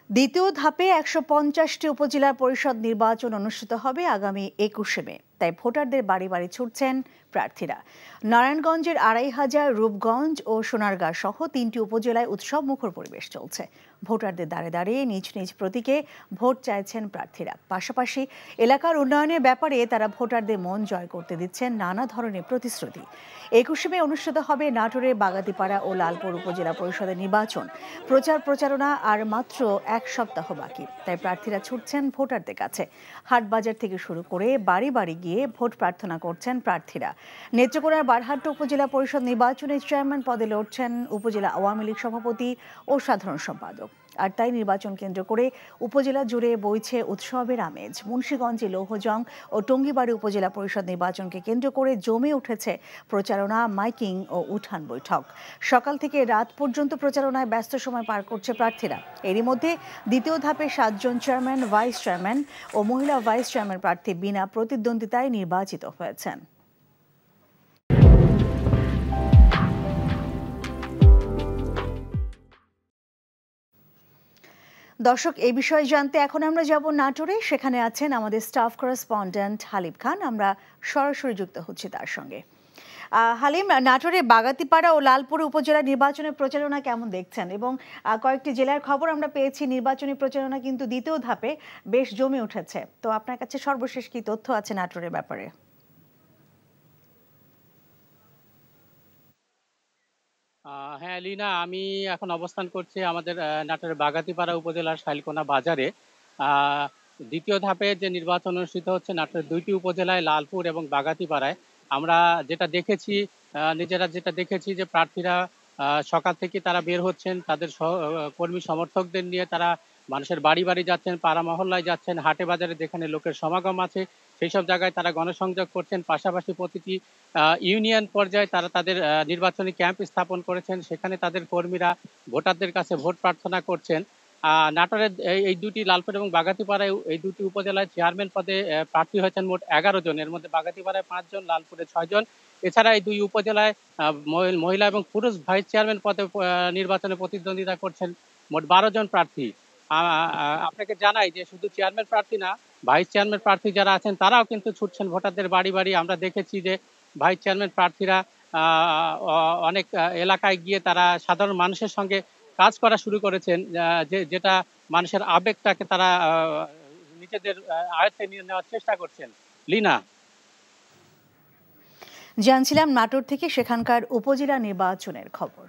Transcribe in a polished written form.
দ্বিতীয় ধাপে ১৫০টি উপজেলা পরিষদ নির্বাচন অনুষ্ঠিত হবে আগামী ২১শে মে। তাই ভোটারদের বাড়ি বাড়ি ছুটছেন প্রার্থীরা। নারায়ণগঞ্জের ২৫০০, রূপগঞ্জ ও সোনারগাঁ সহ ৩টি উপজেলায় উৎসবমুখর পরিবেশ চলছে। ভোটারদের দাঁড়ে দাঁড়িয়ে নিজ নিজ প্রতীকে ভোট চাইছেন প্রার্থীরা। পাশাপাশি এলাকার উন্নয়নের ব্যাপারে তারা ভোটারদের মন জয় করতে দিচ্ছেন নানা ধরনের প্রতিশ্রুতি। ২১শে মে অনুষ্ঠিত হবে নাটোরের বাগাতিপাড়া ও লালপুর উপজেলা পরিষদের নির্বাচন। প্রচারণা আর মাত্র এক সপ্তাহ বাকি, তাই প্রার্থীরা ছুটছেন ভোটারদের কাছে। হাটবাজার থেকে শুরু করে বাড়ি বাড়ি গিয়ে ভোট প্রার্থনা করছেন প্রার্থীরা। নেত্রকোনার বারহাট্টা উপজেলা পরিষদ নির্বাচনে চেয়ারম্যান পদে লড়ছেন উপজেলা আওয়ামী লীগ সভাপতি ও সাধারণ সম্পাদক। আর তাই নির্বাচন কেন্দ্র করে উপজেলা জুড়ে বইছে উৎসবের আমেজ। মুন্সিগঞ্জে লৌহজং ও টঙ্গীবাড়ি উপজেলা পরিষদ নির্বাচনকে কেন্দ্র করে জমে উঠেছে প্রচারণা, মাইকিং ও উঠান বৈঠক। সকাল থেকে রাত পর্যন্ত প্রচারণায় ব্যস্ত সময় পার করছে প্রার্থীরা। এরই মধ্যে দ্বিতীয় ধাপে 7 জন চেয়ারম্যান, ভাইস চেয়ারম্যান ও মহিলা ভাইস চেয়ারম্যান প্রার্থী বিনা প্রতিদ্বন্দ্বিতায় নির্বাচিত হয়েছেন। দর্শক, এই বিষয়ে জানতে এখন আমরা যাব নাটোরে। সেখানে আছেন আমাদের স্টাফ করেসপন্ডেন্ট হালিম খান। আমরা সরাসরি যুক্ত হচ্ছি তার সঙ্গে। হালিম, নাটোরে বাগাতিপাড়া ও লালপুর উপজেলা নির্বাচনের প্রচারণা কেমন দেখছেন? এবং কয়েকটি জেলার খবর আমরা পেয়েছি, নির্বাচনী প্রচারণা কিন্তু দ্বিতীয় ধাপে বেশ জমে উঠেছে। তো আপনার কাছে সর্বশেষ কি তথ্য আছে নাটোরের ব্যাপারে? হ্যাঁ, লীনা, আমি এখন অবস্থান করছি আমাদের নাটোরের বাগাতিপাড়া উপজেলার শাইলকোনা বাজারে। আহ, দ্বিতীয় ধাপে যে নির্বাচন অনুষ্ঠিত হচ্ছে নাটোরের 2টি উপজেলায়, লালপুর এবং বাগাতিপাড়ায়। আমরা যেটা দেখেছি, নিজেরা যেটা দেখেছি যে প্রার্থীরা সকাল থেকে তারা বের হচ্ছেন, তাদের কর্মী সমর্থকদের নিয়ে তারা মানুষের বাড়ি বাড়ি যাচ্ছেন, পাড়া মহল্লায় যাচ্ছেন, হাটে বাজারে যেখানে লোকের সমাগম আছে সেই সব জায়গায় তারা গণসংযোগ করছেন। পাশাপাশি প্রতিটি ইউনিয়ন পর্যায়ে তারা তাদের নির্বাচনী ক্যাম্প স্থাপন করেছেন, সেখানে তাদের কর্মীরা ভোটারদের কাছে ভোট প্রার্থনা করছেন। নাটোরের এই দুটি, লালপুর এবং বাগাতিপাড়ায়, এই দুটি উপজেলায় চেয়ারম্যান পদে প্রার্থী হয়েছেন মোট 11 জন। এর মধ্যে বাগাতিপাড়ায় 5 জন, লালপুরে 6 জন। এছাড়া এই দুই উপজেলায় মহিলা এবং পুরুষ ভাইস চেয়ারম্যান পদে নির্বাচনে প্রতিদ্বন্দ্বিতা করছেন মোট 12 জন প্রার্থী। আপনাকে জানাই যে শুধু চেয়ারম্যান প্রার্থী না, ভাইস চেয়ারম্যান প্রার্থী যারা আছেন তারাও কিন্তু ছুটছেন ভোটারদের বাড়ি বাড়ি। আমরা দেখেছি যে ভাইস চেয়ারম্যান প্রার্থীরা অনেক এলাকায় গিয়ে তারা সাধারণ মানুষের সঙ্গে কাজ করা শুরু করেছেন, যেটা মানুষের আবেগটাকে তারা নিজেদের আয়ত্তে নিয়ে নেওয়ার চেষ্টা করছেন। লীনা, জানছিলাম নাটোর থেকে সেখানকার উপজেলা নির্বাচনের খবর।